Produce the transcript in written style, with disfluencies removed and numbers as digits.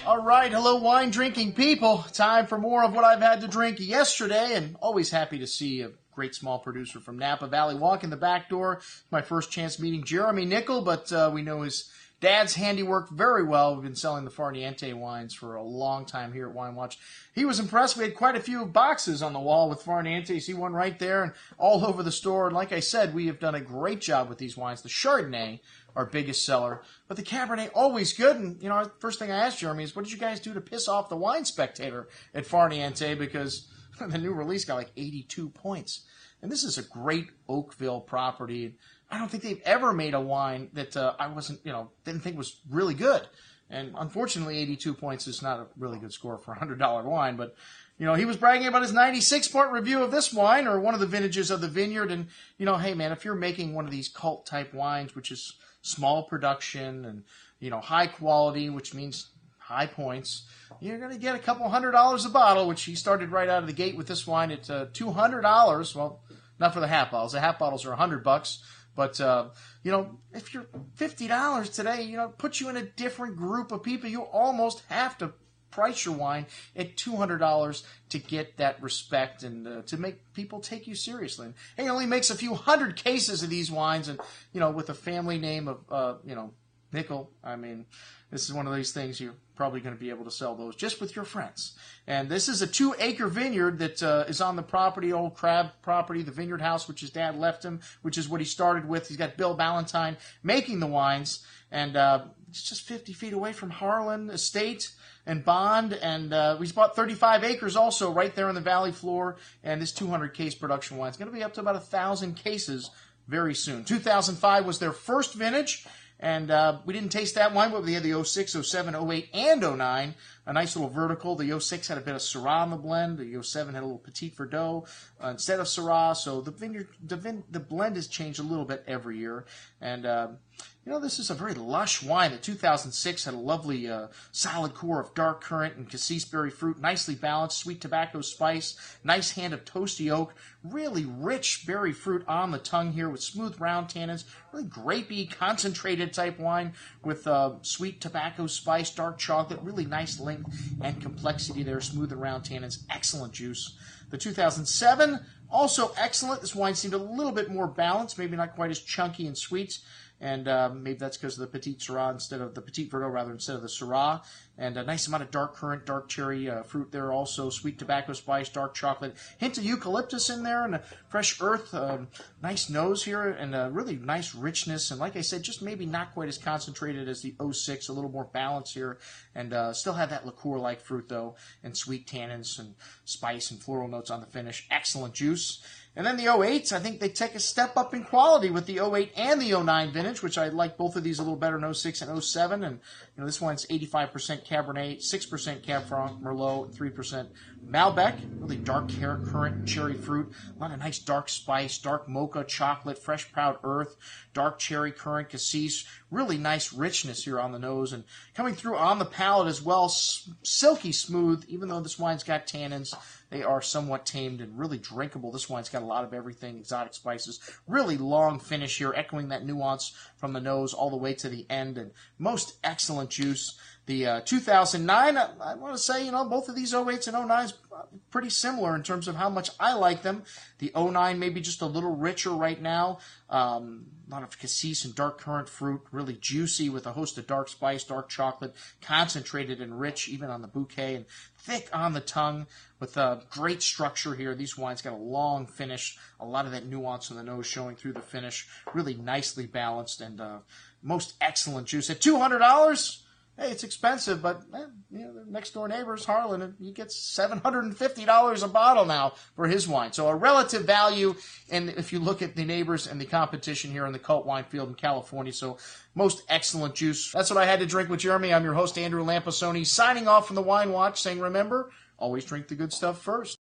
All right, hello wine drinking people. Time for more of what I've had to drink yesterday, and always happy to see a great small producer from Napa Valley walk in the back door. My first chance meeting Jeremy Nickel, but we know his dad's handiwork very well. We've been selling the Farniente wines for a long time here at Wine Watch. He was impressed. We had quite a few boxes on the wall with Farniente. You see one right there and all over the store. And like I said, we have done a great job with these wines. The Chardonnay, our biggest seller, but the Cabernet, always good. And, you know, first thing I asked Jeremy is, what did you guys do to piss off the wine spectator at Farniente? Because the new release got like 82 points. And this is a great Oakville property. I don't think they've ever made a wine that I didn't think was really good. And unfortunately, 82 points is not a really good score for a $100 wine. But, you know, he was bragging about his 96-point review of this wine, or one of the vintages of the Vineyard. And, you know, hey, man, if you're making one of these cult-type wines, which is small production and, you know, high quality, which means high points, you're going to get a couple $100 a bottle, which he started right out of the gate with this wine at $200. Well, not for the half bottles. The half bottles are $100. But, you know, if you're $50 today, you know, puts you in a different group of people. You almost have to price your wine at $200 to get that respect and to make people take you seriously. And he only makes a few hundred cases of these wines, and, you know, with a family name of, Nickel, I mean, this is one of these things you're probably going to be able to sell those just with your friends. And this is a 2-acre vineyard that is on the property, old Crab property, the Vineyard House, which his dad left him, which is what he started with. He's got Bill Ballantyne making the wines, and it's just 50 feet away from Harlan Estate and Bond, and he's bought 35 acres also right there on the valley floor, and this 200-case production wine is going to be up to about 1,000 cases very soon. 2005 was their first vintage. And we didn't taste that wine, but we had the 06, 07, 08, and 09. A nice little vertical. The 06 had a bit of Syrah in the blend. The 07 had a little Petit Verdot instead of Syrah. So the blend has changed a little bit every year. And, you know, this is a very lush wine. The 2006 had a lovely solid core of dark currant and cassis berry fruit, nicely balanced, sweet tobacco spice, nice hand of toasty oak, really rich berry fruit on the tongue here with smooth round tannins, really grapey, concentrated type wine with sweet tobacco spice, dark chocolate, really nice length and complexity there, smooth and round tannins, excellent juice. The 2007, also excellent. This wine seemed a little bit more balanced, maybe not quite as chunky and sweet. And maybe that's because of the Petit Syrah instead of the Petit Verdot, instead of the Syrah. And a nice amount of dark currant, dark cherry fruit there also. Sweet tobacco spice, dark chocolate. Hint of eucalyptus in there and a fresh earth. Nice nose here and a really nice richness. And like I said, just maybe not quite as concentrated as the 06. A little more balance here. And still have that liqueur-like fruit though. And sweet tannins and spice and floral notes on the finish. Excellent juice. And then the 08s, I think they take a step up in quality with the 08 and the 09 vintage, which I like both of these a little better than 06 and 07. And, you know, this one's 85% Cabernet, 6% Cab Franc, Merlot, and 3% Malbec. Really dark currant, cherry fruit. A lot of nice dark spice, dark mocha, chocolate, fresh proud earth, dark cherry, currant, cassis. Really nice richness here on the nose. And coming through on the palate as well, silky smooth, even though this wine's got tannins. They are somewhat tamed and really drinkable. This wine's got a lot of everything, exotic spices. Really long finish here, echoing that nuance from the nose all the way to the end. And most excellent juice. The 2009, I want to say, you know, both of these 08s and 09s pretty similar in terms of how much I like them. The 09 maybe just a little richer right now. A lot of cassis and dark currant fruit, really juicy with a host of dark spice, dark chocolate, concentrated and rich even on the bouquet, and thick on the tongue with a great structure here. These wines got a long finish, a lot of that nuance on the nose showing through the finish, really nicely balanced, and most excellent juice. At $200, hey, it's expensive, but you know, the next door neighbors, Harlan, and he gets $750 a bottle now for his wine. So a relative value, and if you look at the neighbors and the competition here in the cult wine field in California, so most excellent juice. That's what I had to drink with Jeremy. I'm your host, Andrew Lampasoni, signing off from the Wine Watch, saying remember, always drink the good stuff first.